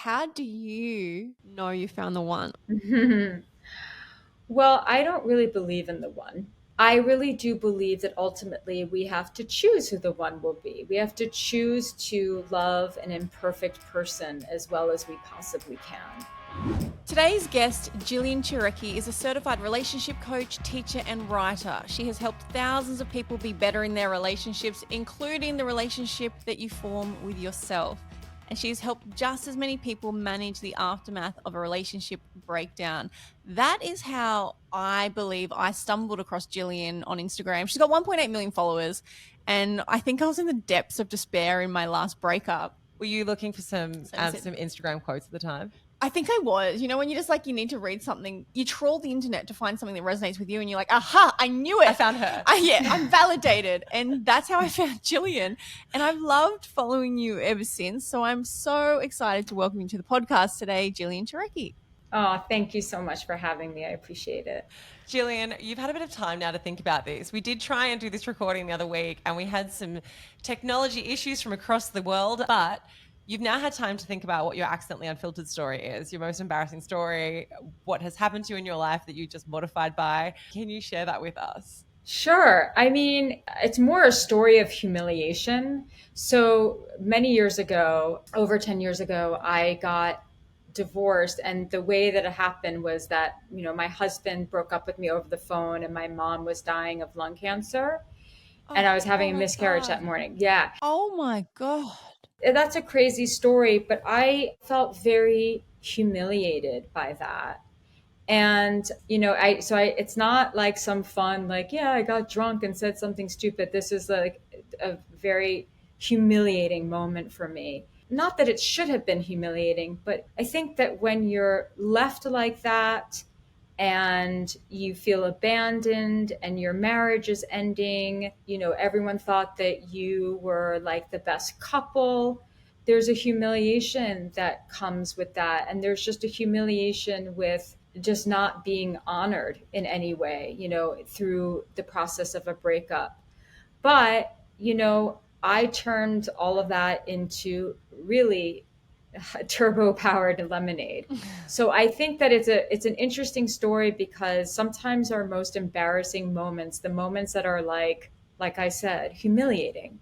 how do you know you found the one? Well, I don't really believe in the one. I really do believe that ultimately we have to choose who the one will be. We have to choose to love an imperfect person as well as we possibly can. Today's guest, Jillian Turecki, is a certified relationship coach, teacher, and writer. She has helped thousands of people be better in their relationships, including the relationship that you form with yourself. And she's helped just as many people manage the aftermath of a relationship breakdown. That is how I believe I stumbled across Jillian on Instagram. She's got 1.8 million followers, and I think I was in the depths of despair in my last breakup. Were you looking for some Instagram quotes at the time? I think I was. You know, when you just like, you need to read something, you trawl the internet to find something that resonates with you, and you're like, aha, I knew it. I found her. I'm validated. And that's how I found Jillian. And I've loved following you ever since. So I'm so excited to welcome you to the podcast today, Jillian Turecki. Oh, thank you so much for having me. I appreciate it. Jillian, you've had a bit of time now to think about this. We did try and do this recording the other week, and we had some technology issues from across the world, but you've now had time to think about what your accidentally unfiltered story is, your most embarrassing story, what has happened to you in your life that you're just mortified by. Can you share that with us? Sure. I mean, it's more a story of humiliation. So many years ago, over 10 years ago, I got divorced. And the way that it happened was that, my husband broke up with me over the phone and my mom was dying of lung cancer. And I was having a miscarriage that morning. Yeah. Oh my God. That's a crazy story, but I felt very humiliated by that. And, it's not like some fun, like, yeah, I got drunk and said something stupid. This is like a very humiliating moment for me. Not that it should have been humiliating, but I think that when you're left like that and you feel abandoned and your marriage is ending, everyone thought that you were like the best couple. There's a humiliation that comes with that. And there's just a humiliation with just not being honored in any way, through the process of a breakup. But, I turned all of that into really turbo powered lemonade. So I think that it's an interesting story because sometimes our most embarrassing moments, the moments that are like I said, humiliating,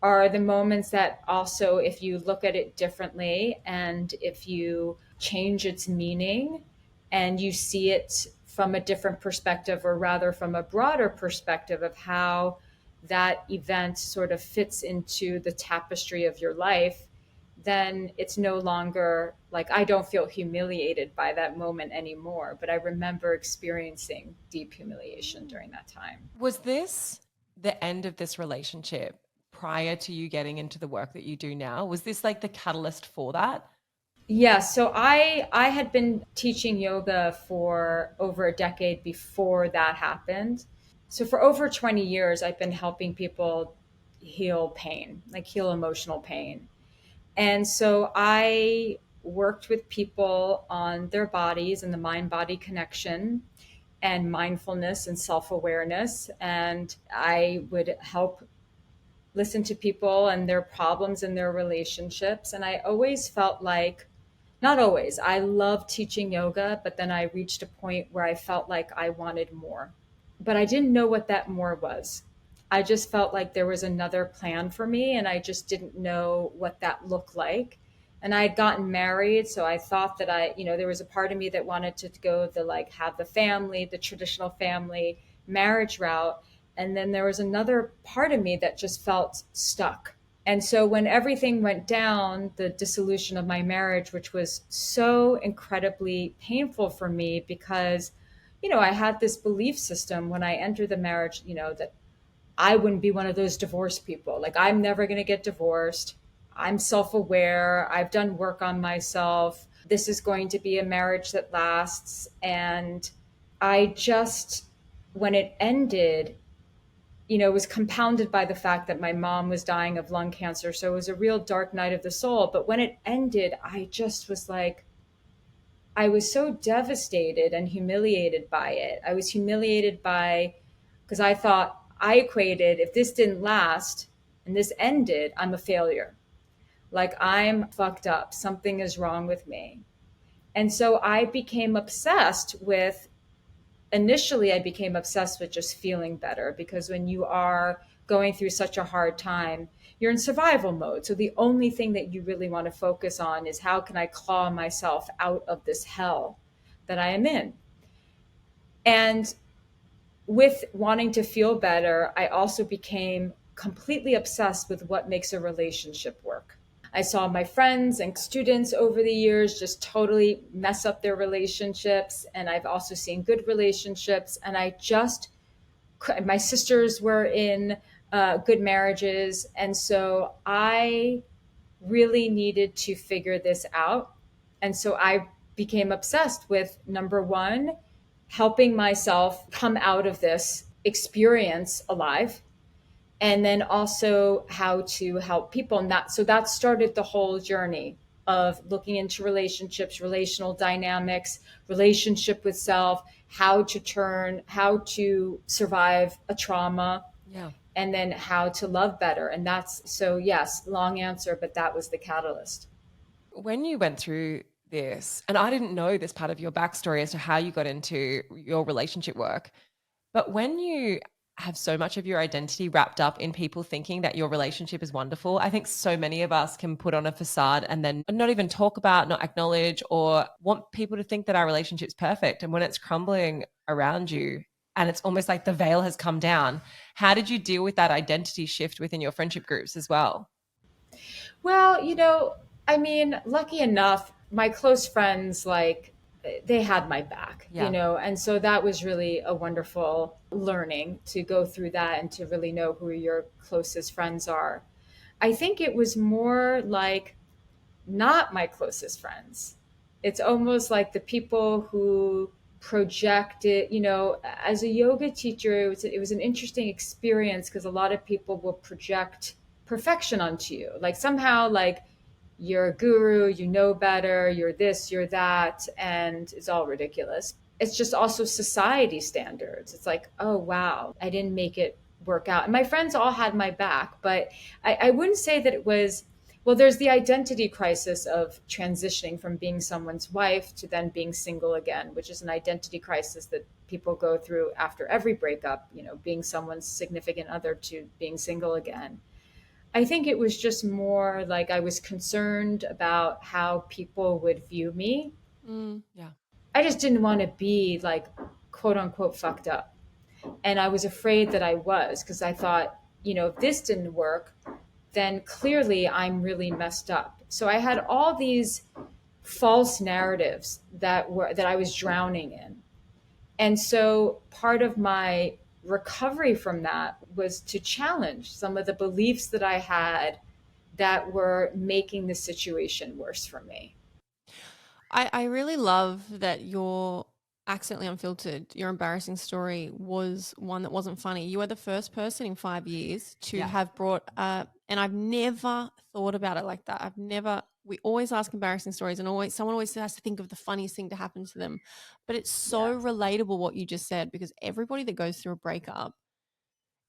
are the moments that also, if you look at it differently and if you change its meaning and you see it from a different perspective, or rather from a broader perspective of how that event sort of fits into the tapestry of your life, then it's no longer like I don't feel humiliated by that moment anymore. But I remember experiencing deep humiliation during that time. Was this the end of this relationship prior to you getting into the work that you do now? Was this like the catalyst for that? Yeah, so I had been teaching yoga for over a decade before that happened. So for over 20 years, I've been helping people heal pain, like heal emotional pain. And so I worked with people on their bodies and the mind body connection and mindfulness and self awareness. And I would help listen to people and their problems in their relationships. And I always felt like, not always, I loved teaching yoga, but then I reached a point where I felt like I wanted more. But I didn't know what that more was. I just felt like there was another plan for me, and I just didn't know what that looked like. And I had gotten married, so I thought that there was a part of me that wanted to go the like have the family, the traditional family marriage route. And then there was another part of me that just felt stuck. And so when everything went down, the dissolution of my marriage, which was so incredibly painful for me because, I had this belief system when I entered the marriage, that I wouldn't be one of those divorced people. Like, I'm never going to get divorced. I'm self-aware. I've done work on myself. This is going to be a marriage that lasts. And I just, when it ended, it was compounded by the fact that my mom was dying of lung cancer. So it was a real dark night of the soul. But when it ended, I just was like, I was so devastated and humiliated by it. I was humiliated because I thought I equated, if this didn't last and this ended, I'm a failure. Like I'm fucked up. Something is wrong with me. And so I became obsessed with, initially, I became obsessed with just feeling better, because when you are going through such a hard time, you're in survival mode. So the only thing that you really want to focus on is how can I claw myself out of this hell that I am in? And with wanting to feel better, I also became completely obsessed with what makes a relationship work. I saw my friends and students over the years just totally mess up their relationships. And I've also seen good relationships. And my sisters were in good marriages. And so I really needed to figure this out. And so I became obsessed with, number one, helping myself come out of this experience alive, and then also how to help people. And that started the whole journey of looking into relationships, relational dynamics, relationship with self, how to survive a trauma, and then how to love better. And yes, long answer, but that was the catalyst. When you went through this, and I didn't know this part of your backstory as to how you got into your relationship work, but when you have so much of your identity wrapped up in people thinking that your relationship is wonderful, I think so many of us can put on a facade and then not even talk about, not acknowledge, or want people to think that our relationship's perfect. And when it's crumbling around you and it's almost like the veil has come down, how did you deal with that identity shift within your friendship groups as well? Well, lucky enough, my close friends, they had my back, and so that was really a wonderful learning to go through that and to really know who your closest friends are. I think it was more like not my closest friends. It's almost like the people who project it, as a yoga teacher, it was an interesting experience, because a lot of people will project perfection onto you. Like somehow, like you're a guru, you know better, you're this, you're that, and it's all ridiculous. It's just also society standards. It's like, oh, wow, I didn't make it work out. And my friends all had my back, but I wouldn't say that it was, well, there's the identity crisis of transitioning from being someone's wife to then being single again, which is an identity crisis that people go through after every breakup, being someone's significant other to being single again. I think it was just more like I was concerned about how people would view me. Yeah. I just didn't want to be like, quote unquote, fucked up. And I was afraid that I was, because I thought, if this didn't work, then clearly I'm really messed up. So I had all these false narratives that I was drowning in. And so part of my recovery from that was to challenge some of the beliefs that I had that were making the situation worse for me. I really love that your accidentally unfiltered, your embarrassing story was one that wasn't funny. You are the first person in 5 years to have brought and I've never thought about it like that. We always ask embarrassing stories, and someone always has to think of the funniest thing to happen to them. But it's so relatable what you just said, because everybody that goes through a breakup,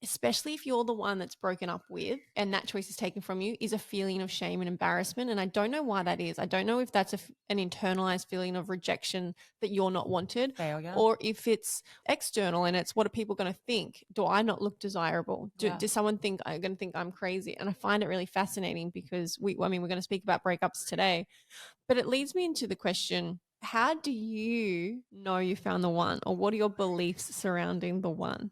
especially if you're the one that's broken up with and that choice is taken from you, is a feeling of shame and embarrassment. And I don't know why that is. I don't know if that's an internalized feeling of rejection that you're not wanted, failure, or if it's external and it's what are people going to think? Do I not look desirable? Does someone think I'm going to think I'm crazy? And I find it really fascinating, because we're going to speak about breakups today, but it leads me into the question, how do you know you found the one, or what are your beliefs surrounding the one?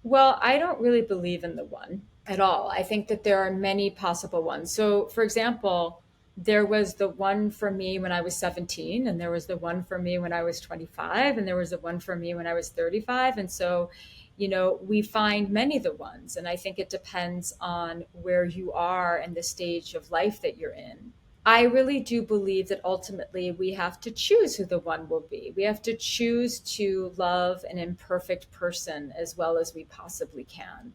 Well, I don't really believe in the one at all. I think that there are many possible ones. So, for example, there was the one for me when I was 17, and there was the one for me when I was 25, and there was the one for me when I was 35. And so, we find many of the ones. And I think it depends on where you are and the stage of life that you're in. I really do believe that ultimately we have to choose who the one will be. We have to choose to love an imperfect person as well as we possibly can.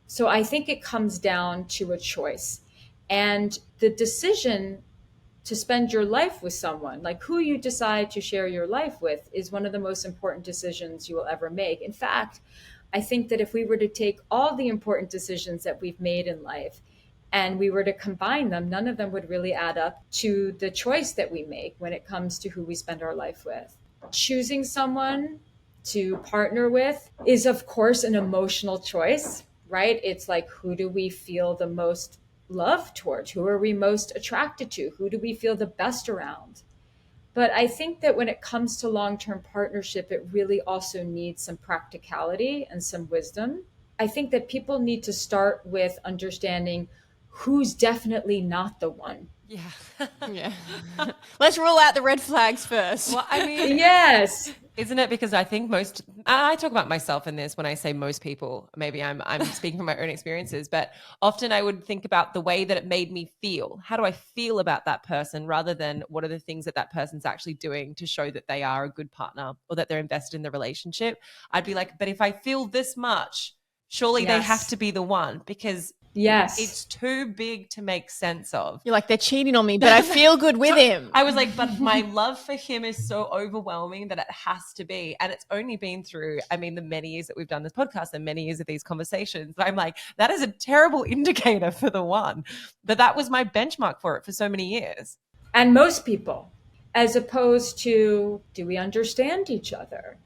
So I think it comes down to a choice. And the decision to spend your life with someone, like who you decide to share your life with, is one of the most important decisions you will ever make. In fact, I think that if we were to take all the important decisions that we've made in life and we were to combine them, none of them would really add up to the choice that we make when it comes to who we spend our life with. Choosing someone to partner with is, of course, an emotional choice, right? It's like, who do we feel the most love towards? Who are we most attracted to? Who do we feel the best around? But I think that when it comes to long-term partnership, it really also needs some practicality and some wisdom. I think that people need to start with understanding who's definitely not the one. Yeah. Yeah. Let's rule out the red flags first. Well, I mean, Yes. isn't it? Because I think I talk about myself in this when I say most people, maybe I'm speaking from my own experiences, but often I would think about the way that it made me feel. How do I feel about that person rather than what are the things that person's actually doing to show that they are a good partner or that they're invested in the relationship? I'd be like, but if I feel this much, surely they have to be the one, because Yes. it's too big to make sense of. You're like, they're cheating on me, but I feel good with him. I was like, but my love for him is so overwhelming that it has to be. And it's only been through, I mean, the many years that we've done this podcast and many years of these conversations. I'm like, that is a terrible indicator for the one. But that was my benchmark for it for so many years. And most people, as opposed to, do we understand each other?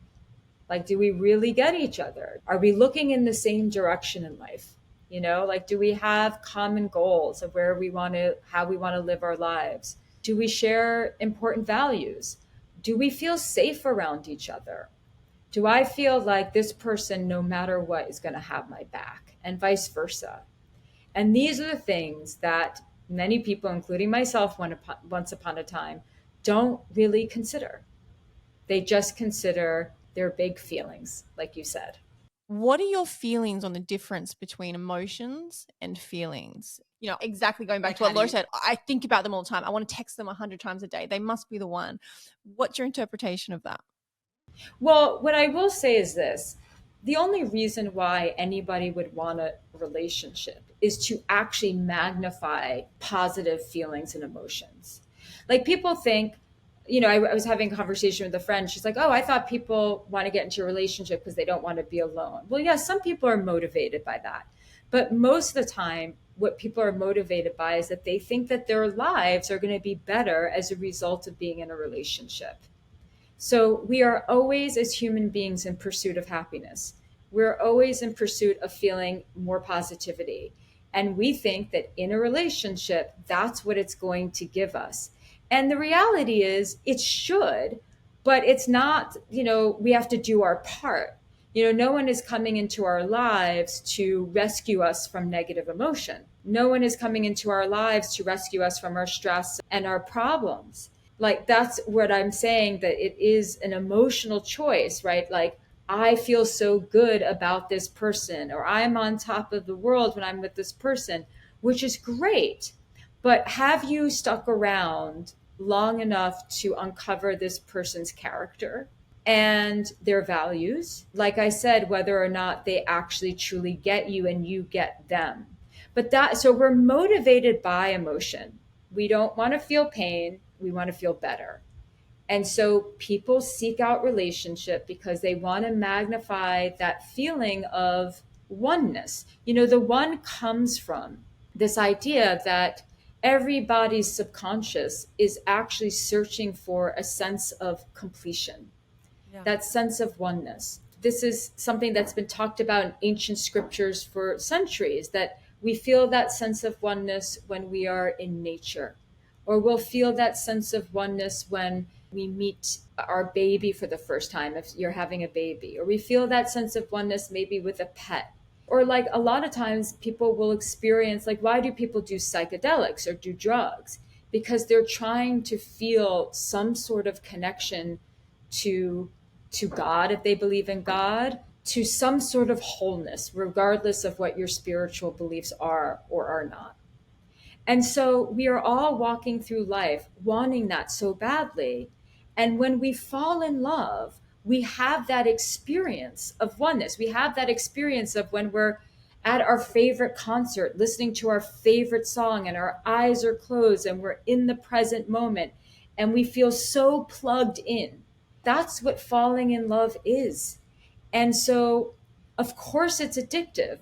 Like, do we really get each other? Are we looking in the same direction in life? You know, like, do we have common goals of how we want to live our lives? Do we share important values? Do we feel safe around each other? Do I feel like this person, no matter what, is going to have my back, and vice versa? And these are the things that many people, including myself once upon a time, don't really consider. They just consider their big feelings, like you said. What are your feelings on the difference between emotions and feelings? You know, exactly going back to what Laura said, I think about them all the time. I want to text them 100 times a day. They must be the one. What's your interpretation of that? Well, what I will say is this. The only reason why anybody would want a relationship is to actually magnify positive feelings and emotions. Like, people think, you know, I was having a conversation with a friend. She's like, oh, I thought people want to get into a relationship because they don't want to be alone. Well, yeah, some people are motivated by that. But most of the time, what people are motivated by is that they think that their lives are going to be better as a result of being in a relationship. So we are always, as human beings, in pursuit of happiness. We're always in pursuit of feeling more positivity. And we think that in a relationship, that's what it's going to give us. And the reality is it should, but it's not, you know, we have to do our part. You know, no one is coming into our lives to rescue us from negative emotion. No one is coming into our lives to rescue us from our stress and our problems. Like, that's what I'm saying, that it is an emotional choice, right? Like, I feel so good about this person, or I'm on top of the world when I'm with this person, which is great. But have you stuck around long enough to uncover this person's character and their values? Like I said, whether or not they actually truly get you and you get them. So we're motivated by emotion. We don't want to feel pain. We want to feel better. And so people seek out relationship because they want to magnify that feeling of oneness. You know, the one comes from this idea that everybody's subconscious is actually searching for a sense of completion, that sense of oneness. This is something that's been talked about in ancient scriptures for centuries, that we feel that sense of oneness when we are in nature, or we'll feel that sense of oneness when we meet our baby for the first time, if you're having a baby, or we feel that sense of oneness maybe with a pet. Or like a lot of times people will experience, like, why do people do psychedelics or do drugs? Because they're trying to feel some sort of connection to God, if they believe in God, to some sort of wholeness, regardless of what your spiritual beliefs are or are not. And so we are all walking through life wanting that so badly. And when we fall in love, we have that experience of oneness. We have that experience of when we're at our favorite concert, listening to our favorite song, and our eyes are closed and we're in the present moment and we feel so plugged in. That's what falling in love is. And so, of course, it's addictive,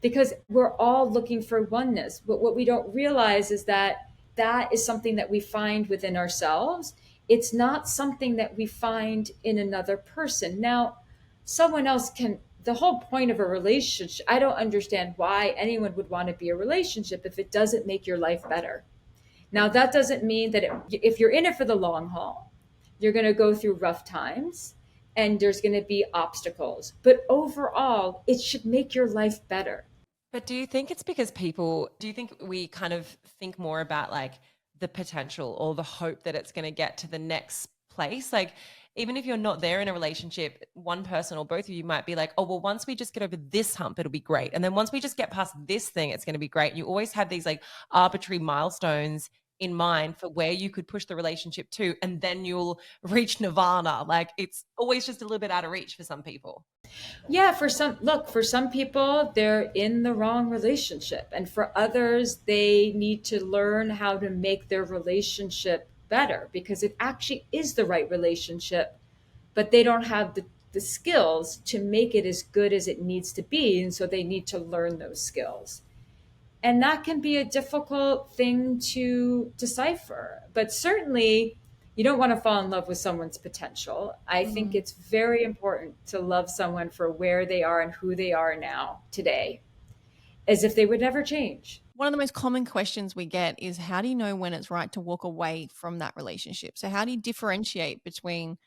because we're all looking for oneness. But what we don't realize is that that is something that we find within ourselves. It's not something that we find in another person. Now, someone else can, the whole point of a relationship, I don't understand why anyone would want to be a relationship if it doesn't make your life better. Now, that doesn't mean that if you're in it for the long haul, you're going to go through rough times and there's going to be obstacles. But overall, it should make your life better. But do you think it's because do you think we kind of think more about like the potential or the hope that it's going to get to the next place? Like, even if you're not there in a relationship, one person or both of you might be like, oh, well, once we just get over this hump, it'll be great. And then once we just get past this thing, it's going to be great. And you always have these like arbitrary milestones in mind for where you could push the relationship to, and then you'll reach nirvana. Like, it's always just a little bit out of reach for some people. Yeah, for some people, they're in the wrong relationship. And for others, they need to learn how to make their relationship better because it actually is the right relationship, but they don't have the skills to make it as good as it needs to be. And so they need to learn those skills. And that can be a difficult thing to decipher. But certainly, you don't want to fall in love with someone's potential. I think it's very important to love someone for where they are and who they are now, today, as if they would never change. One of the most common questions we get is, how do you know when it's right to walk away from that relationship? So how do you differentiate between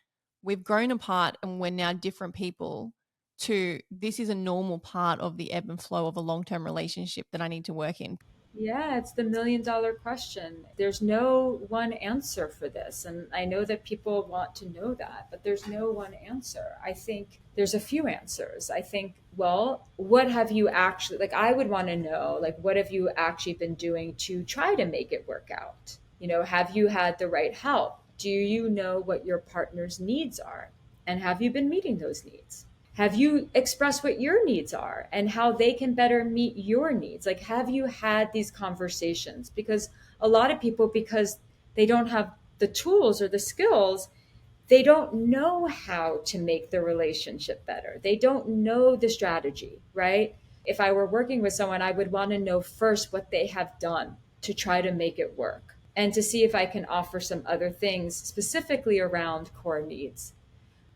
we've grown apart and we're now different people to this is a normal part of the ebb and flow of a long-term relationship that I need to work in? Yeah, it's the $1 million question. There's no one answer for this. And I know that people want to know that, but there's no one answer. I think there's a few answers. I think, well, what have you actually, like, I would want to know, like, what have you actually been doing to try to make it work out? You know, have you had the right help? Do you know what your partner's needs are? And have you been meeting those needs? Have you expressed what your needs are and how they can better meet your needs? Like, have you had these conversations? Because a lot of people, because they don't have the tools or the skills, they don't know how to make the relationship better. They don't know the strategy, right? If I were working with someone, I would want to know first what they have done to try to make it work and to see if I can offer some other things specifically around core needs.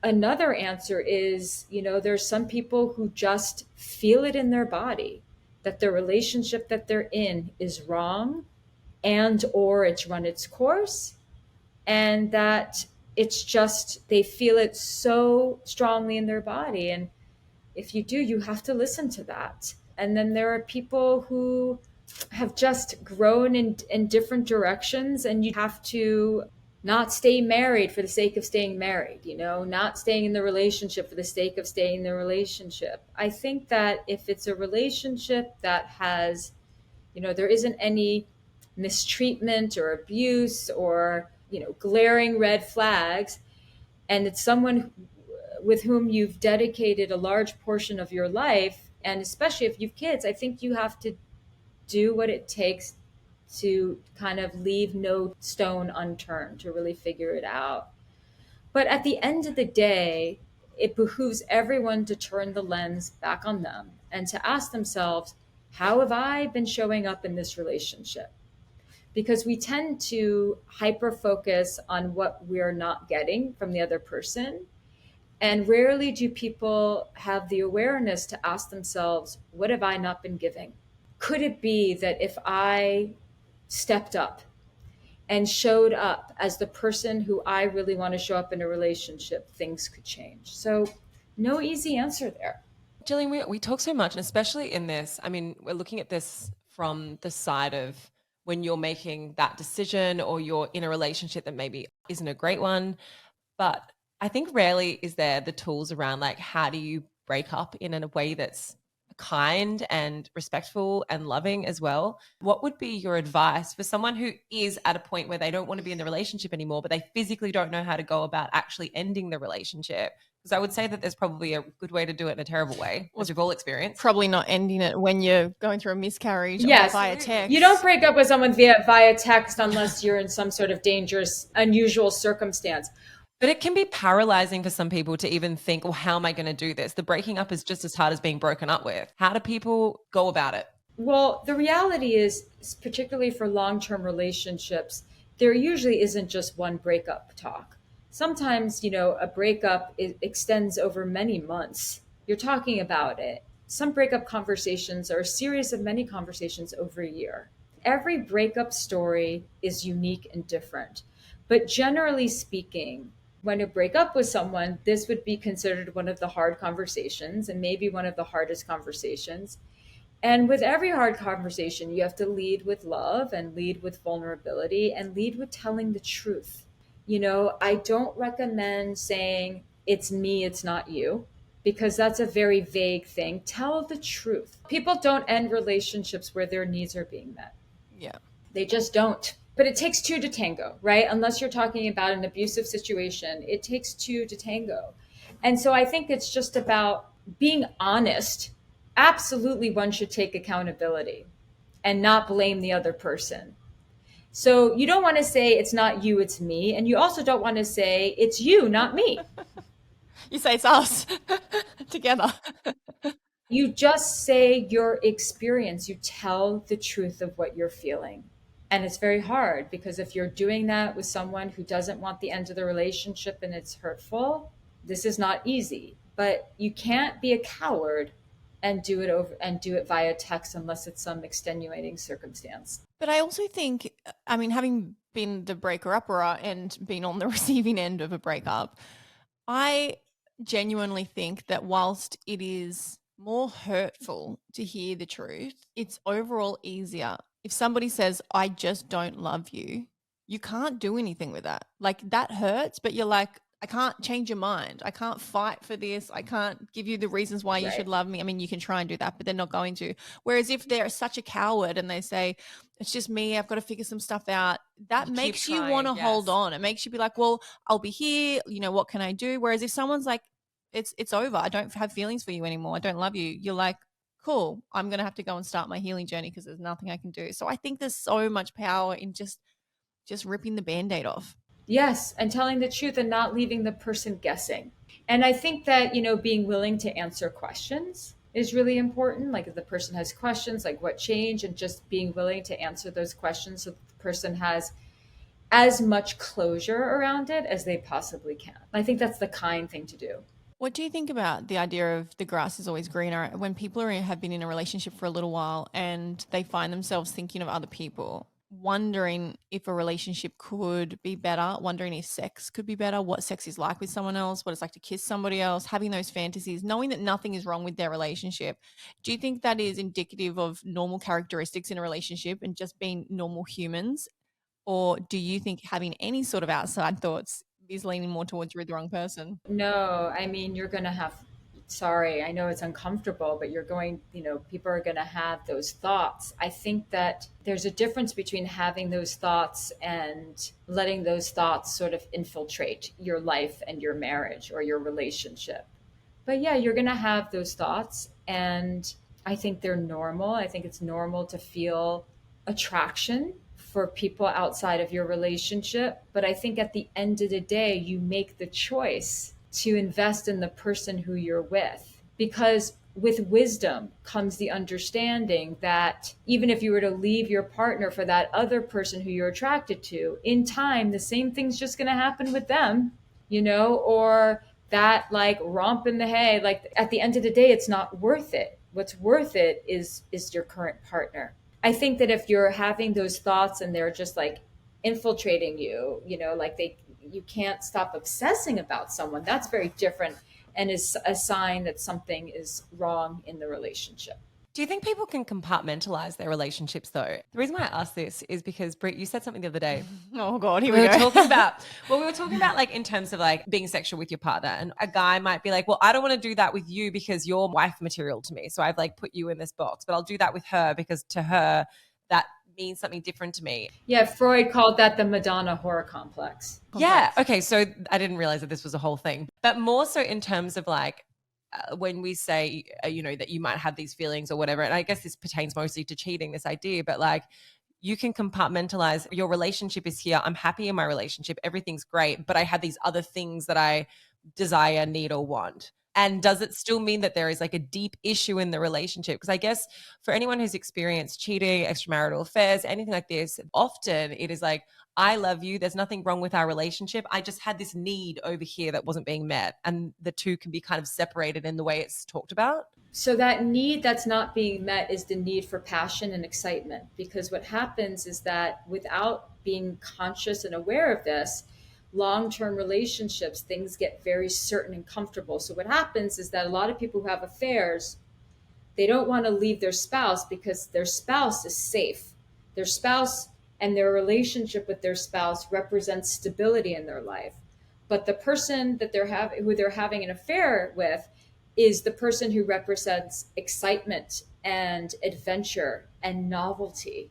Another answer is, you know, there's some people who just feel it in their body that the relationship that they're in is wrong and or it's run its course, and that it's just they feel it so strongly in their body. And if you do, you have to listen to that. And then there are people who have just grown in different directions, and you have to not stay married for the sake of staying married, you know, not staying in the relationship for the sake of staying in the relationship. I think that if it's a relationship that has, you know, there isn't any mistreatment or abuse or, you know, glaring red flags, and it's someone with whom you've dedicated a large portion of your life, and especially if you've kids, I think you have to do what it takes to kind of leave no stone unturned to really figure it out. But at the end of the day, it behooves everyone to turn the lens back on them and to ask themselves, how have I been showing up in this relationship? Because we tend to hyper focus on what we're not getting from the other person. And rarely do people have the awareness to ask themselves, what have I not been giving? Could it be that if I stepped up and showed up as the person who I really want to show up in a relationship, things could change? So no easy answer there. Jillian, we talk so much, and especially in this, I mean, we're looking at this from the side of when you're making that decision or you're in a relationship that maybe isn't a great one. But I think rarely is there the tools around, like, how do you break up in a way that's kind and respectful and loving as well? What would be your advice for someone who is at a point where they don't want to be in the relationship anymore, but they physically don't know how to go about actually ending the relationship? Because I would say that there's probably a good way to do it in a terrible way, as you've all experienced. Probably not ending it when you're going through a miscarriage or via text. You don't break up with someone via text unless you're in some sort of dangerous, unusual circumstance. But it can be paralyzing for some people to even think, well, how am I going to do this? The breaking up is just as hard as being broken up with. How do people go about it? Well, the reality is, particularly for long-term relationships, there usually isn't just one breakup talk. Sometimes, a breakup extends over many months. You're talking about it. Some breakup conversations are a series of many conversations over a year. Every breakup story is unique and different. But generally speaking, when you break up with someone, this would be considered one of the hard conversations and maybe one of the hardest conversations. And with every hard conversation, you have to lead with love and lead with vulnerability and lead with telling the truth. I don't recommend saying, it's me, it's not you, because that's a very vague thing. Tell the truth. People don't end relationships where their needs are being met. Yeah. They just don't. But it takes two to tango, right? Unless you're talking about an abusive situation, it takes two to tango. And so I think it's just about being honest. Absolutely, one should take accountability and not blame the other person. So you don't want to say it's not you, it's me. And you also don't want to say it's you, not me. You say it's us together. You just say your experience. You tell the truth of what you're feeling. And it's very hard because if you're doing that with someone who doesn't want the end of the relationship and it's hurtful, this is not easy. But you can't be a coward and do it via text unless it's some extenuating circumstance. But I also think, having been the breaker-upper and been on the receiving end of a breakup, I genuinely think that whilst it is more hurtful to hear the truth, it's overall easier. If somebody says, I just don't love you, you can't do anything with that. Like, that hurts, but you're like, I can't change your mind. I can't fight for this. I can't give you the reasons why you should love me. You can try and do that, but they're not going to. Whereas if they're such a coward and they say, it's just me, I've got to figure some stuff out, that makes you want to hold on. It makes you be like, well, I'll be here. What can I do? Whereas if someone's like, it's over, I don't have feelings for you anymore, I don't love you, you're like, cool, I'm going to have to go and start my healing journey because there's nothing I can do. So I think there's so much power in just ripping the Band-Aid off. Yes, and telling the truth and not leaving the person guessing. And I think that, being willing to answer questions is really important. Like if the person has questions, like what changed, and just being willing to answer those questions so that the person has as much closure around it as they possibly can. I think that's the kind thing to do. What do you think about the idea of the grass is always greener when people have been in a relationship for a little while and they find themselves thinking of other people, wondering if a relationship could be better, wondering if sex could be better, what sex is like with someone else, what it's like to kiss somebody else, having those fantasies, knowing that nothing is wrong with their relationship? Do you think that is indicative of normal characteristics in a relationship and just being normal humans? Or do you think having any sort of outside thoughts is leaning more towards you're the wrong person? No, you're going to have, sorry, I know it's uncomfortable, but people are going to have those thoughts. I think that there's a difference between having those thoughts and letting those thoughts sort of infiltrate your life and your marriage or your relationship. But yeah, you're going to have those thoughts. And I think they're normal. I think it's normal to feel attraction for people outside of your relationship. But I think at the end of the day, you make the choice to invest in the person who you're with. Because with wisdom comes the understanding that even if you were to leave your partner for that other person who you're attracted to, in time, the same thing's just going to happen with them, or that like romp in the hay. Like at the end of the day, it's not worth it. What's worth it is your current partner. I think that if you're having those thoughts and they're just like infiltrating you, you can't stop obsessing about someone, that's very different and is a sign that something is wrong in the relationship. Do you think people can compartmentalize their relationships though? The reason why I ask this is because, Britt, you said something the other day. Oh God, here we we were go. talking about, we were talking about like in terms of like being sexual with your partner, and a guy might be like, well, I don't want to do that with you because you're wife material to me. So I've like put you in this box, but I'll do that with her because to her, that means something different to me. Yeah, Freud called that the Madonna horror complex. Yeah. Okay. So I didn't realize that this was a whole thing, but more so in terms of like, when we say, that you might have these feelings or whatever, and I guess this pertains mostly to cheating, this idea, but like you can compartmentalize your relationship is here. I'm happy in my relationship. Everything's great. But I have these other things that I desire, need, or want. And does it still mean that there is like a deep issue in the relationship? Because I guess for anyone who's experienced cheating, extramarital affairs, anything like this, often it is like, I love you. There's nothing wrong with our relationship. I just had this need over here that wasn't being met. And the two can be kind of separated in the way it's talked about. So that need that's not being met is the need for passion and excitement. Because what happens is that without being conscious and aware of this, long-term relationships, things get very certain and comfortable. So what happens is that a lot of people who have affairs, they don't want to leave their spouse because their spouse is safe. Their spouse and their relationship with their spouse represents stability in their life. But the person that who they're having an affair with is the person who represents excitement and adventure and novelty.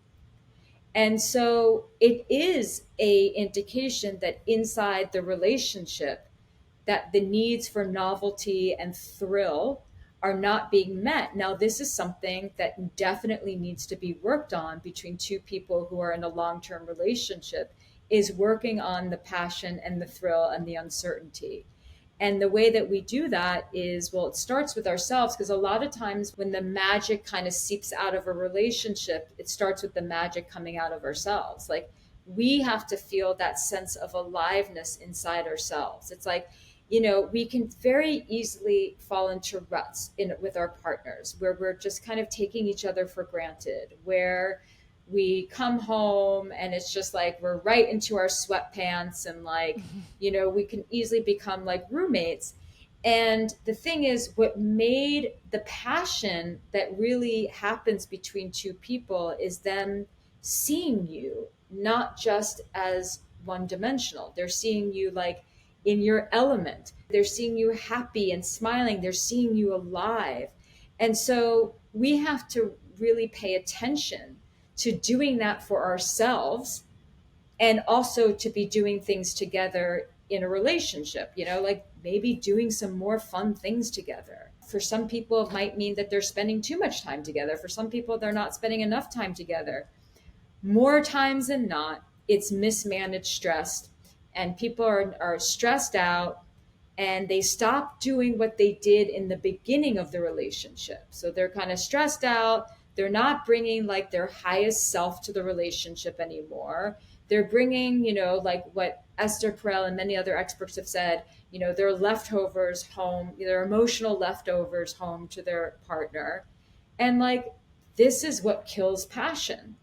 And so it is a indication that inside the relationship that the needs for novelty and thrill are not being met. Now, this is something that definitely needs to be worked on between two people who are in a long-term relationship, is working on the passion and the thrill and the uncertainty. And the way that we do that is, well, it starts with ourselves, because a lot of times when the magic kind of seeps out of a relationship, it starts with the magic coming out of ourselves. Like, we have to feel that sense of aliveness inside ourselves. It's like, we can very easily fall into ruts with our partners where we're just kind of taking each other for granted, where we come home and it's just like we're right into our sweatpants and like, we can easily become like roommates. And the thing is, what made the passion that really happens between two people is them seeing you not just as one dimensional. They're seeing you like in your element. They're seeing you happy and smiling. They're seeing you alive. And so we have to really pay attention to doing that for ourselves, and also to be doing things together in a relationship, like maybe doing some more fun things together. For some people, it might mean that they're spending too much time together. For some people, they're not spending enough time together. More times than not, it's mismanaged stress, and people are stressed out and they stop doing what they did in the beginning of the relationship. So they're kind of stressed out. They're not bringing like their highest self to the relationship anymore. They're bringing, like what Esther Perel and many other experts have said, their leftovers home, their emotional leftovers home to their partner. And like, this is what kills passion.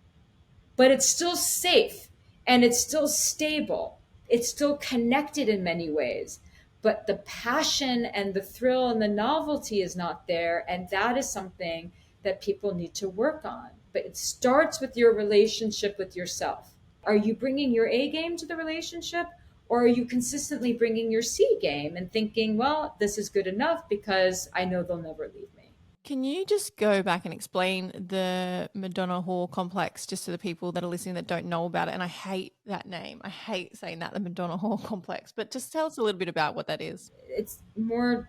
But it's still safe and it's still stable. It's still connected in many ways. But the passion and the thrill and the novelty is not there. And that is something that people need to work on. But it starts with your relationship with yourself. Are you bringing your A game to the relationship, or are you consistently bringing your C game and thinking, well, this is good enough because I know they'll never leave me? Can you just go back and explain the Madonna whore complex just to the people that are listening that don't know about it? And I hate that name. I hate saying that, the Madonna whore complex. But just tell us a little bit about what that is. It's more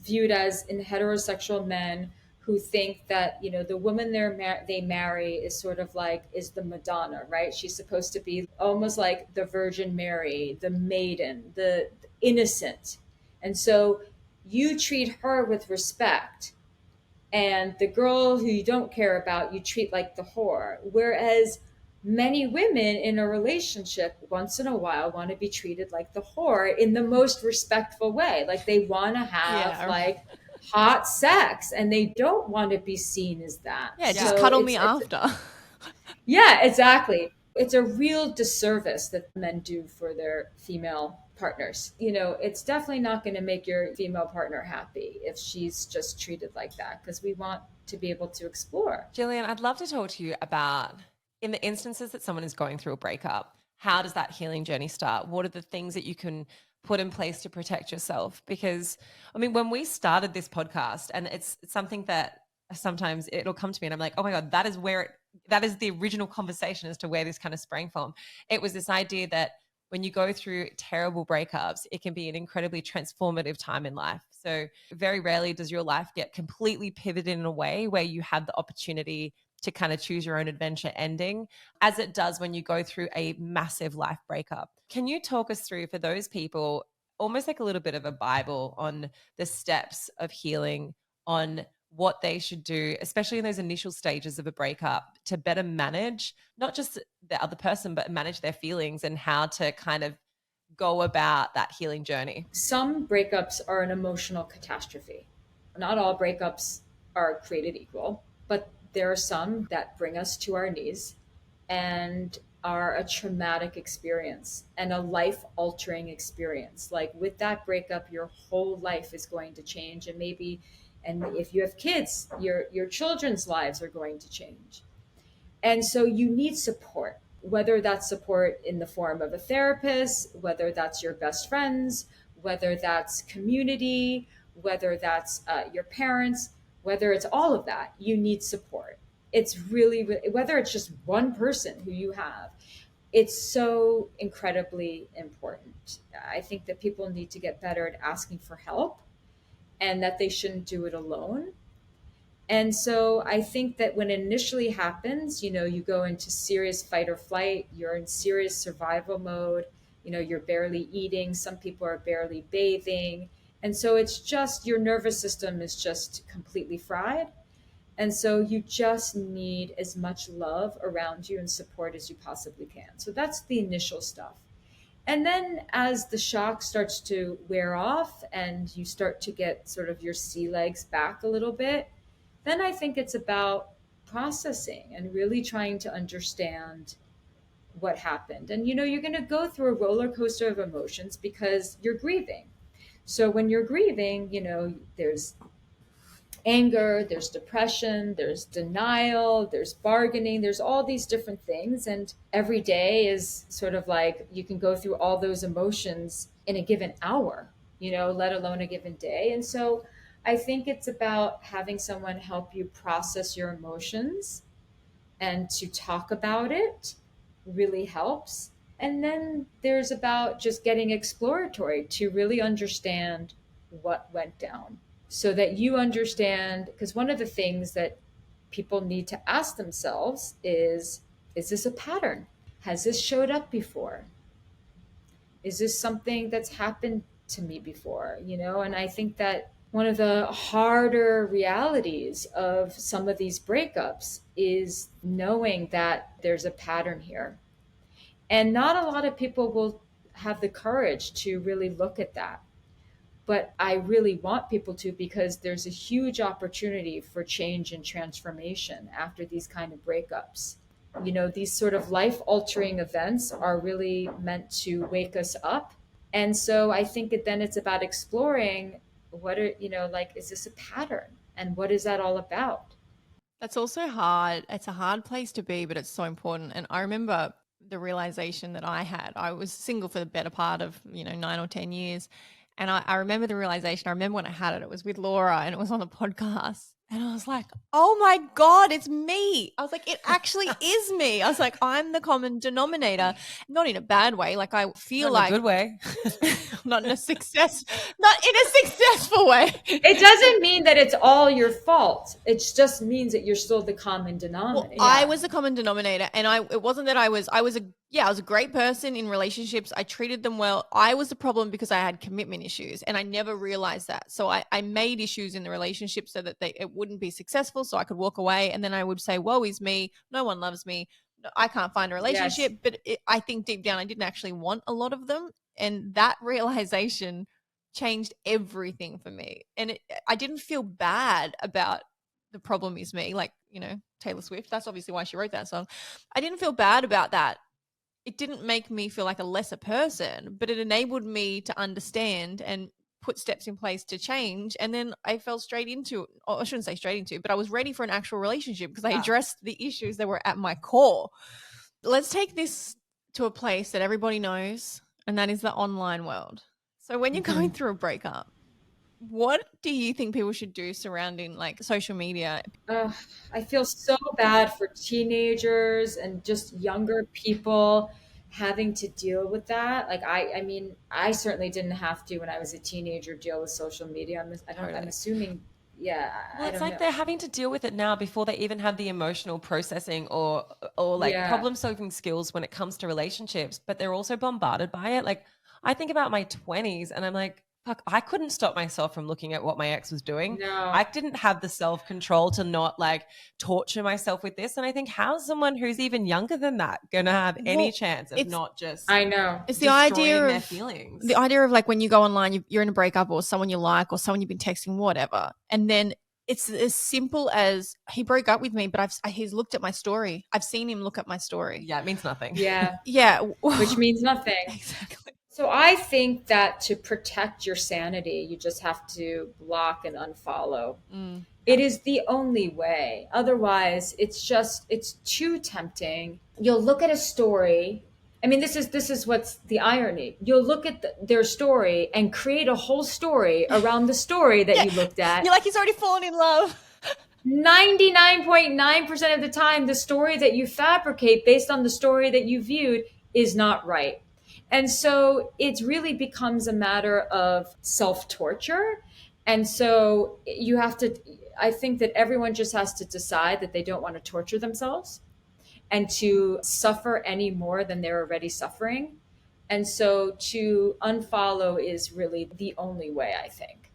viewed as in heterosexual men who think that, the woman they marry is sort of like, is the Madonna, right? She's supposed to be almost like the Virgin Mary, the maiden, the innocent. And so you treat her with respect. And the girl who you don't care about, you treat like the whore. Whereas many women in a relationship once in a while want to be treated like the whore in the most respectful way. Like they want to have like hot sex and they don't want to be seen as that. Yeah, just cuddle me after. Yeah, exactly. It's a real disservice that men do for their female partners. It's definitely not going to make your female partner happy if she's just treated like that, because we want to be able to explore. Jillian, I'd love to talk to you about, in the instances that someone is going through a breakup, how does that healing journey start? What are the things that you can put in place to protect yourself? Because, when we started this podcast, and it's something that sometimes it'll come to me and I'm like, oh my God, that is the original conversation as to where this kind of sprang from. It was this idea that when you go through terrible breakups, it can be an incredibly transformative time in life. So very rarely does your life get completely pivoted in a way where you have the opportunity to kind of choose your own adventure ending, as it does when you go through a massive life breakup. Can you talk us through, for those people, almost like a little bit of a Bible on the steps of healing, on what they should do, especially in those initial stages of a breakup, to better manage not just the other person, but manage their feelings and how to kind of go about that healing journey? Some breakups are an emotional catastrophe. Not all breakups are created equal, but there are some that bring us to our knees and are a traumatic experience and a life altering experience. Like with that breakup, your whole life is going to change, and maybe, and if you have kids, your children's lives are going to change. And so you need support, whether that's support in the form of a therapist, whether that's your best friends, whether that's community, whether that's your parents, whether it's all of that. You need support. It's really, whether it's just one person who you have, it's so incredibly important. I think that people need to get better at asking for help, and that they shouldn't do it alone. And so I think that when it initially happens, you go into serious fight or flight, you're in serious survival mode, you're barely eating, some people are barely bathing. And so it's just your nervous system is just completely fried. And so you just need as much love around you and support as you possibly can. So that's the initial stuff. And then as the shock starts to wear off and you start to get sort of your sea legs back a little bit, then I think it's about processing and really trying to understand what happened. And, you're going to go through a roller coaster of emotions because you're grieving. So when you're grieving, there's anger, there's depression, there's denial, there's bargaining, there's all these different things. And every day is sort of like you can go through all those emotions in a given hour, let alone a given day. And so I think it's about having someone help you process your emotions, and to talk about it really helps. And then there's about just getting exploratory to really understand what went down so that you understand. Because one of the things that people need to ask themselves is this a pattern? Has this showed up before? Is this something that's happened to me before? And I think that one of the harder realities of some of these breakups is knowing that there's a pattern here. And not a lot of people will have the courage to really look at that. But I really want people to, because there's a huge opportunity for change and transformation after these kind of breakups. These sort of life altering events are really meant to wake us up. And so I think then it's about exploring is this a pattern? And what is that all about? That's also hard. It's a hard place to be, but it's so important. And I remember the realization that I had. I was single for the better part of, 9 or 10 years. And I remember the realization. I remember when I had it, it was with Laura and it was on a podcast. And I was like, oh my God, it's me. I was like, it actually is me. I was like, I'm the common denominator, not in a bad way. Like I feel not in a good way. not in a successful way. It doesn't mean that it's all your fault. It just means that you're still the common denominator. Well, I was the common denominator, and it wasn't that I was a great person in relationships. I treated them well. I was the problem because I had commitment issues, and I never realized that. So I made issues in the relationship so that it wouldn't be successful, so I could walk away, and then I would say, woe is me, no one loves me, I can't find a relationship. Yes. But I think deep down I didn't actually want a lot of them, and that realization changed everything for me. And I didn't feel bad about the problem is me, like, Taylor Swift. That's obviously why she wrote that song. I didn't feel bad about that. It didn't make me feel like a lesser person, but it enabled me to understand and put steps in place to change. And then I fell straight into, or I shouldn't say straight into, but I was ready for an actual relationship because I addressed the issues that were at my core. Let's take this to a place that everybody knows, and that is the online world. So when you're going through a breakup, what do you think people should do surrounding like social media? I feel so bad for teenagers and just younger people having to deal with that. Like, I mean, I certainly didn't have to when I was a teenager deal with social media. I'm assuming yeah, Well, I it's don't like know. they're having to deal with it now before they even have the emotional processing or like Yeah. problem solving skills when it comes to relationships, but they're also bombarded by it. Like I think about my 20s and I'm like, fuck, I couldn't stop myself from looking at what my ex was doing. No. I didn't have the self-control to not like torture myself with this. And I think how's someone who's even younger than that gonna have any Well, chance of it's not just I know. it's destroying their feelings? the idea of like when you go online, you're in a breakup or someone you like or someone you've been texting, whatever, and then it's as simple as he broke up with me, but he's looked at my story. I've seen him look at my story. Yeah, it means nothing. Yeah. Yeah, Which means nothing. exactly. So I think that to protect your sanity, you just have to block and unfollow. It is the only way. Otherwise, it's too tempting. You'll look at a story. I mean, this is what's the irony. You'll look at their story and create a whole story around the story that you looked at. You're like, he's already fallen in love. 99.9% of the time, the story that you fabricate based on the story that you viewed is not right. And so it really becomes a matter of self-torture. And so you have to, I think that everyone just has to decide that they don't want to torture themselves and to suffer any more than they're already suffering. And so to unfollow is really the only way, I think.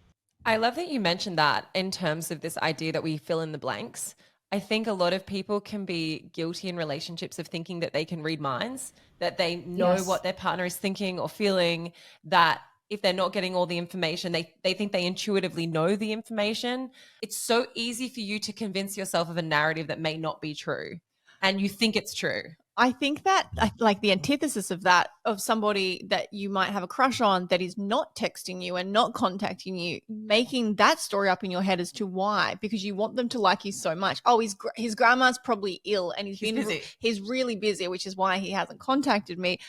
I love that you mentioned that in terms of this idea that we fill in the blanks. I think a lot of people can be guilty in relationships of thinking that they can read minds, that they know Yes. what their partner is thinking or feeling, that if they're not getting all the information, they think they intuitively know the information. It's so easy for you to convince yourself of a narrative that may not be true and you think it's true. I think that like the antithesis of that, of somebody that you might have a crush on that is not texting you and not contacting you, making that story up in your head as to why, because you want them to like you so much. Oh, his grandma's probably ill and he's really busy, which is why he hasn't contacted me.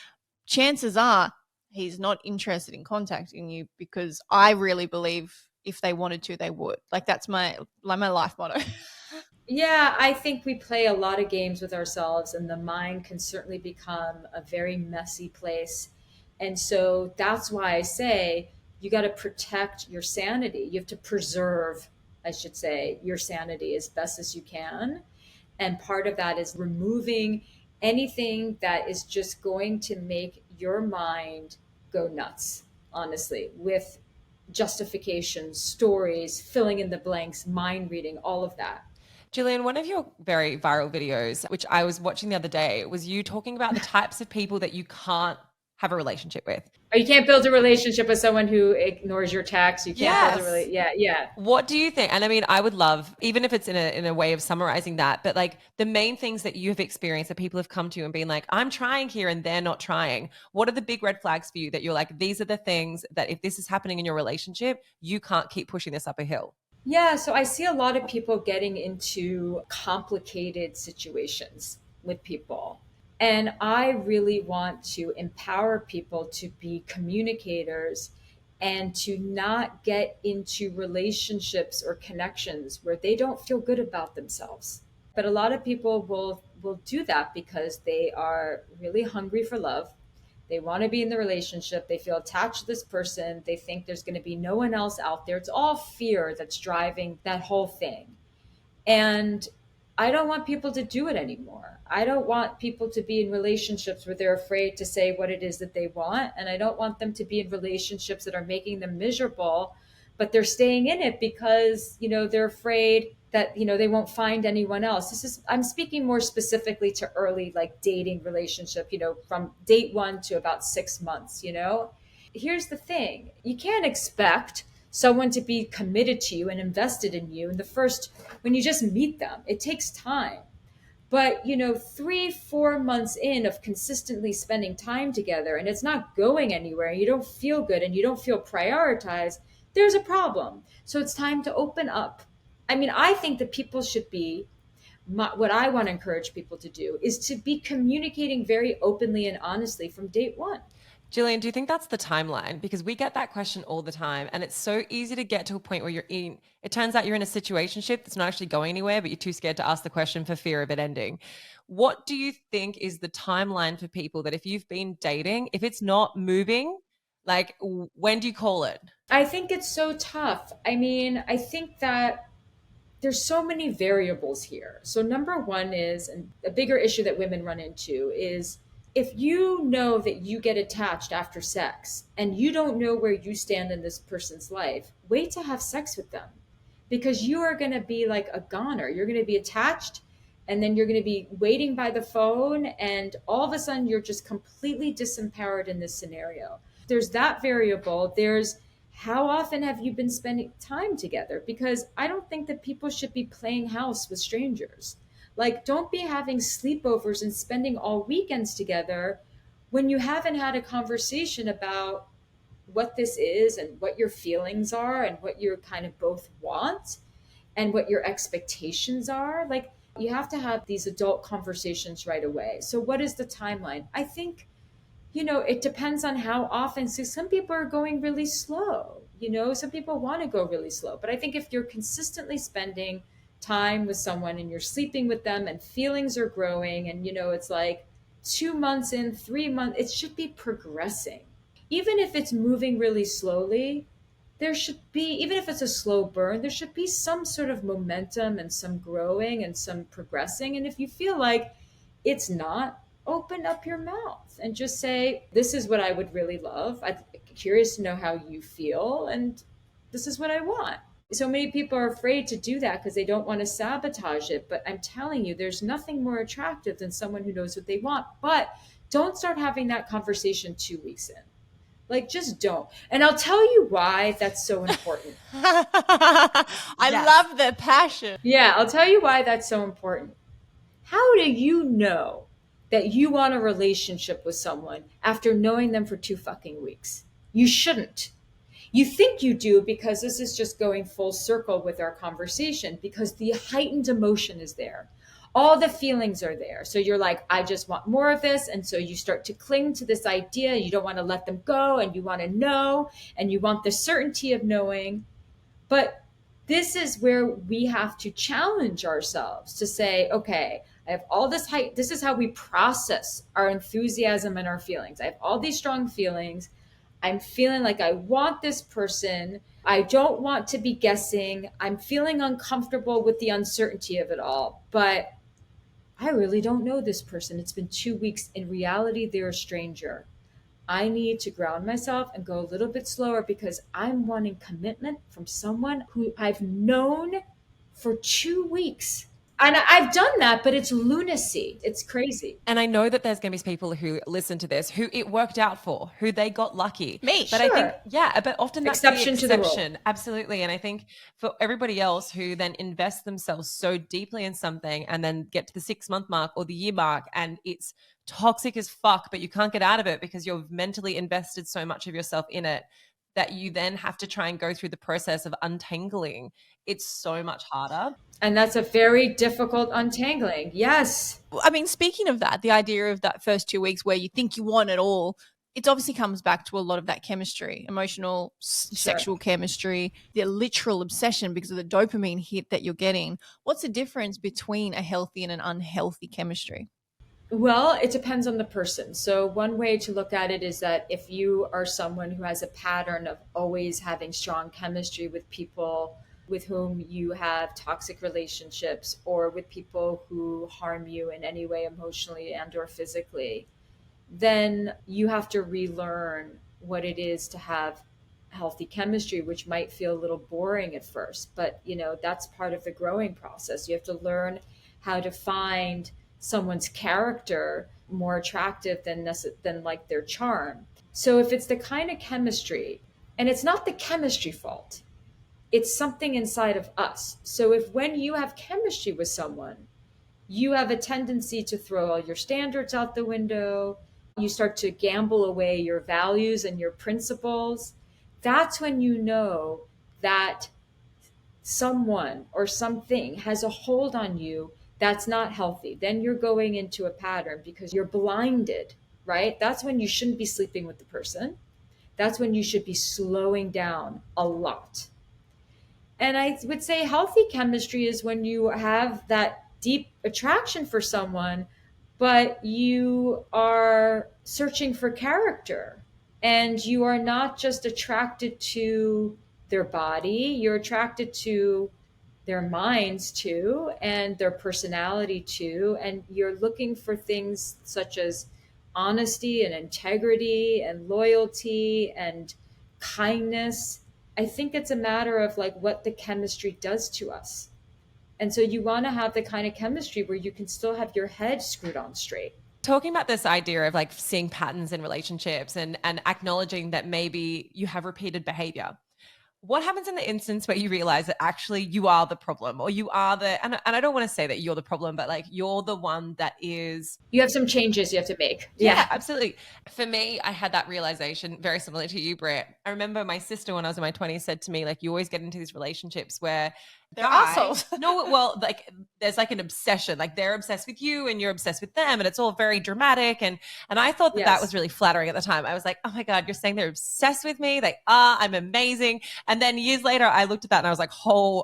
Chances are he's not interested in contacting you, because I really believe if they wanted to, they would. Like that's my life motto. Yeah, I think we play a lot of games with ourselves, and the mind can certainly become a very messy place. And so that's why I say you got to protect your sanity. You have to preserve, I should say, your sanity as best as you can. And part of that is removing anything that is just going to make your mind go nuts, honestly, with justifications, stories, filling in the blanks, mind reading, all of that. Jillian, one of your very viral videos, which I was watching the other day, was you talking about the types of people that you can't have a relationship with. Or you can't build a relationship with someone who ignores your texts. You can't build a Yes. relationship. Yeah. What do you think? And I mean, I would love, even if it's in a way of summarizing that, but like the main things that you have experienced that people have come to you and been like, I'm trying here and they're not trying. What are the big red flags for you that you're like, these are the things that if this is happening in your relationship, you can't keep pushing this up a hill? Yeah. So I see a lot of people getting into complicated situations with people. And I really want to empower people to be communicators and to not get into relationships or connections where they don't feel good about themselves. But a lot of people will do that because they are really hungry for love. They want to be in the relationship. They feel attached to this person. They think there's going to be no one else out there. It's all fear that's driving that whole thing. And I don't want people to do it anymore. I don't want people to be in relationships where they're afraid to say what it is that they want. And I don't want them to be in relationships that are making them miserable, but they're staying in it because, they're afraid that, they won't find anyone else. I'm speaking more specifically to early, like dating relationship, from date 1 to about 6 months, Here's the thing. You can't expect someone to be committed to you and invested in you when you just meet them. It takes time. But 3-4 months in of consistently spending time together and it's not going anywhere, and you don't feel good and you don't feel prioritized, there's a problem. So it's time to open up. I mean, I think that people should be, what I want to encourage people to do is to be communicating very openly and honestly from date 1. Jillian, do you think that's the timeline? Because we get that question all the time and it's so easy to get to a point where it turns out you're in a situationship that's not actually going anywhere, but you're too scared to ask the question for fear of it ending. What do you think is the timeline for people that if you've been dating, if it's not moving, Like, when do you call it? I think it's so tough. I mean, I think that there's so many variables here. So number one is, and a bigger issue that women run into is, if you know that you get attached after sex and you don't know where you stand in this person's life, wait to have sex with them, because you are going to be like a goner. You're going to be attached, and then you're going to be waiting by the phone, and all of a sudden you're just completely disempowered in this scenario. There's that variable. There's how often have you been spending time together? Because I don't think that people should be playing house with strangers. Like, don't be having sleepovers and spending all weekends together when you haven't had a conversation about what this is and what your feelings are and what you kind of both want and what your expectations are. Like, you have to have these adult conversations right away. So what is the timeline? I think, it depends on how often. So some people are going really slow, some people want to go really slow. But I think if you're consistently spending time with someone and you're sleeping with them and feelings are growing, and, it's like 2 months in, 3 months, it should be progressing. Even if it's moving really slowly, there should be, even if it's a slow burn, there should be some sort of momentum and some growing and some progressing. And if you feel like it's not, open up your mouth and just say, this is what I would really love. I'm curious to know how you feel, and this is what I want. So many people are afraid to do that because they don't want to sabotage it. But I'm telling you, there's nothing more attractive than someone who knows what they want. But don't start having that conversation 2 weeks in. Like, just don't. And I'll tell you why that's so important. I love the passion. Yeah, I'll tell you why that's so important. How do you know that you want a relationship with someone after knowing them for 2 fucking weeks? You shouldn't. You think you do, because this is just going full circle with our conversation, because the heightened emotion is there. All the feelings are there. So you're like, I just want more of this. And so you start to cling to this idea. You don't want to let them go, and you want to know, and you want the certainty of knowing. But this is where we have to challenge ourselves to say, okay, I have all this height. This is how we process our enthusiasm and our feelings. I have all these strong feelings. I'm feeling like I want this person. I don't want to be guessing. I'm feeling uncomfortable with the uncertainty of it all. But I really don't know this person. It's been 2 weeks. In reality, they're a stranger. I need to ground myself and go a little bit slower, because I'm wanting commitment from someone who I've known for 2 weeks. And I've done that, but it's lunacy. It's crazy. And I know that there's going to be people who listen to this who it worked out for, who they got lucky. Me, but sure. I think, but often that's Exception the to the rule. exception. Absolutely. And I think for everybody else who then invest themselves so deeply in something and then get to the 6-month mark or the year mark, and it's toxic as fuck, but you can't get out of it because you've mentally invested so much of yourself in it, that you then have to try and go through the process of untangling. It's so much harder. And that's a very difficult untangling. Yes. I mean, speaking of that, the idea of that first 2 weeks where you think you want it all, it obviously comes back to a lot of that chemistry, emotional, sexual chemistry, the literal obsession because of the dopamine hit that you're getting. What's the difference between a healthy and an unhealthy chemistry? Well, it depends on the person. So one way to look at it is that if you are someone who has a pattern of always having strong chemistry with people with whom you have toxic relationships, or with people who harm you in any way emotionally and or physically, then you have to relearn what it is to have healthy chemistry, which might feel a little boring at first. But, that's part of the growing process. You have to learn how to find someone's character more attractive than like their charm. So if it's the kind of chemistry, and it's not the chemistry fault, it's something inside of us. So if when you have chemistry with someone, you have a tendency to throw all your standards out the window, you start to gamble away your values and your principles, that's when you know that someone or something has a hold on you that's not healthy. Then you're going into a pattern because you're blinded, right? That's when you shouldn't be sleeping with the person. That's when you should be slowing down a lot. And I would say healthy chemistry is when you have that deep attraction for someone, but you are searching for character. And you are not just attracted to their body, you're attracted to their minds too, and their personality too. And you're looking for things such as honesty and integrity and loyalty and kindness. I think it's a matter of like what the chemistry does to us. And so you want to have the kind of chemistry where you can still have your head screwed on straight. Talking about this idea of like seeing patterns in relationships and acknowledging that maybe you have repeated behavior. What happens in the instance where you realize that actually you are the problem, or you are and I don't want to say that you're the problem, but like you're the one that is. You have some changes you have to make. Yeah, absolutely. For me, I had that realization very similar to you, Britt. I remember my sister when I was in my 20s said to me, like, you always get into these relationships where they're assholes. No, well, like there's like an obsession, like they're obsessed with you and you're obsessed with them, and it's all very dramatic. And I thought that was really flattering at the time. I was like, oh my God, you're saying they're obsessed with me? They are, I'm amazing. And then years later, I looked at that and I was like,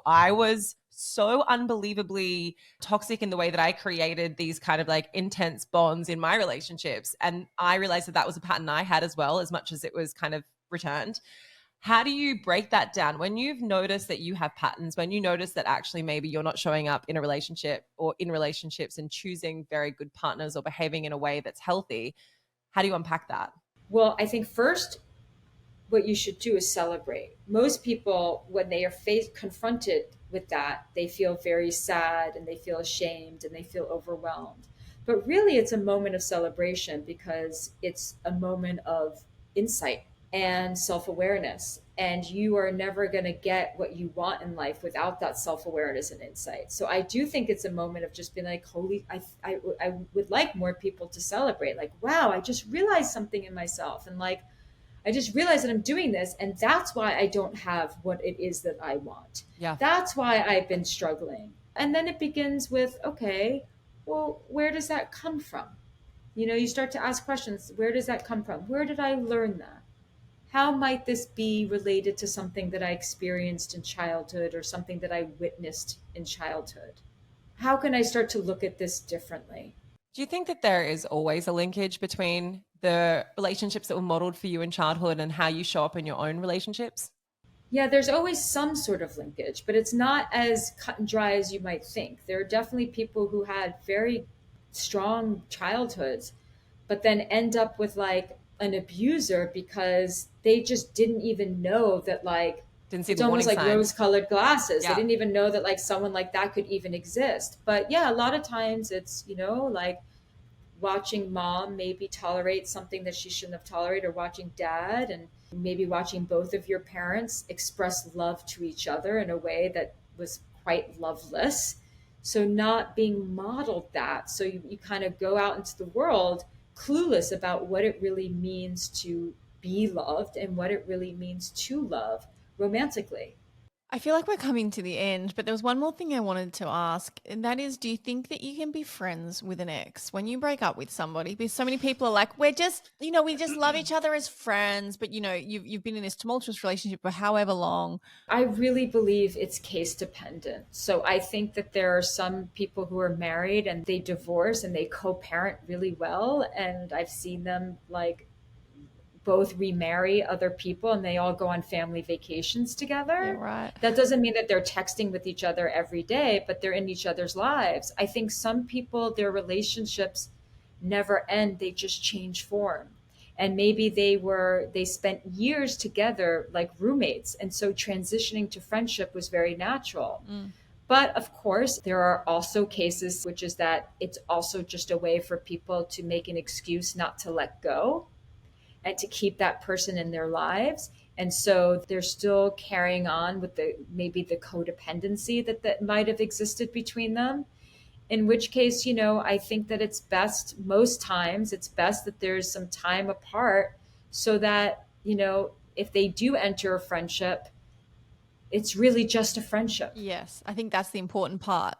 I was so unbelievably toxic in the way that I created these kind of like intense bonds in my relationships. And I realized that was a pattern I had as well, as much as it was kind of returned. How do you break that down when you've noticed that you have patterns, when you notice that actually maybe you're not showing up in a relationship or in relationships and choosing very good partners or behaving in a way that's healthy? How do you unpack that? Well, I think first, what you should do is celebrate. Most people, when they are confronted with that, they feel very sad and they feel ashamed and they feel overwhelmed. But really, it's a moment of celebration because it's a moment of insight and self-awareness. And you are never going to get what you want in life without that self-awareness and insight. So I do think it's a moment of just being like, holy, I would like more people to celebrate. Like, wow, I just realized something in myself. And like, I just realized that I'm doing this, and that's why I don't have what it is that I want. Yeah. That's why I've been struggling. And then it begins with, okay, well, where does that come from? You start to ask questions. Where does that come from? Where did I learn that? How might this be related to something that I experienced in childhood or something that I witnessed in childhood? How can I start to look at this differently? Do you think that there is always a linkage between the relationships that were modeled for you in childhood and how you show up in your own relationships? Yeah, there's always some sort of linkage, but it's not as cut and dry as you might think. There are definitely people who had very strong childhoods, but then end up with like an abuser because they just didn't even know that like Didn't see it's the almost warning like signs. rose-colored glasses. Yeah. They didn't even know that like someone like that could even exist. But yeah, a lot of times it's, like watching mom maybe tolerate something that she shouldn't have tolerated, or watching dad and maybe watching both of your parents express love to each other in a way that was quite loveless. So not being modeled that. So you kind of go out into the world clueless about what it really means to be loved and what it really means to love romantically. I feel like we're coming to the end, but there was one more thing I wanted to ask, and that is, do you think that you can be friends with an ex when you break up with somebody? Because so many people are like, we're just, we just love each other as friends, but you've been in this tumultuous relationship for however long. I really believe it's case dependent. So I think that there are some people who are married and they divorce and they co-parent really well, and I've seen them like both remarry other people and they all go on family vacations together. Yeah, right. That doesn't mean that they're texting with each other every day, but they're in each other's lives. I think some people, their relationships never end. They just change form. And maybe they spent years together like roommates. And so transitioning to friendship was very natural. But of course, there are also cases, which is that it's also just a way for people to make an excuse not to let go and to keep that person in their lives. And so they're still carrying on with maybe the codependency that might have existed between them. In which case, I think that most times it's best that there's some time apart so that, if they do enter a friendship, it's really just a friendship. Yes, I think that's the important part.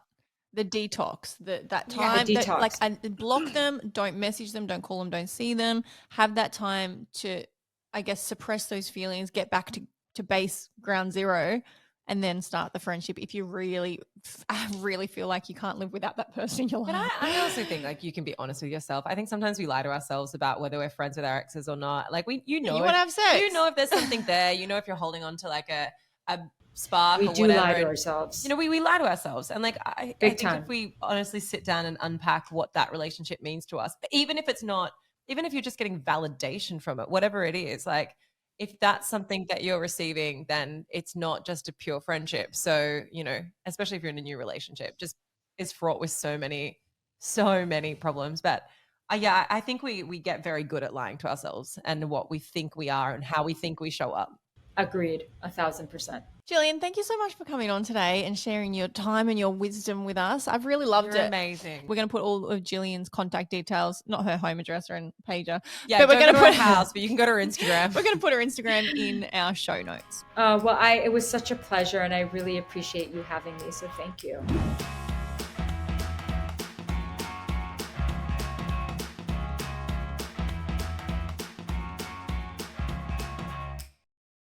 The detox, that time, Yeah, the detox. and block them, don't message them, don't call them, don't see them. Have that time to, I guess, suppress those feelings, get back to base ground zero, and then start the friendship if you really feel like you can't live without that person in your But life. I also think like you can be honest with yourself. I think sometimes we lie to ourselves about whether we're friends with our exes or not. Like you you want to have sex. You know if there's something there. You know if you're holding on to like a spark We or do whatever. lie to And, ourselves. you know, we lie to ourselves. And like I think time. if we honestly sit down and unpack what that relationship means to us, even if you're just getting validation from it, whatever it is, like if that's something that you're receiving, then it's not just a pure friendship. So, you know, especially if you're in a new relationship, just is fraught with so many problems. But yeah, I think we get very good at lying to ourselves and what we think we are and how we think we show up. Agreed, 1,000%. Jillian, thank you so much for coming on today and sharing your time and your wisdom with us. I've really loved You're it. amazing. We're going to put all of Jillian's contact details, not her home address or pager. Yeah, but we're going to put her house, but you can go to her Instagram. We're going to put her Instagram in our show notes. Well, it was such a pleasure, and I really appreciate you having me, so thank you.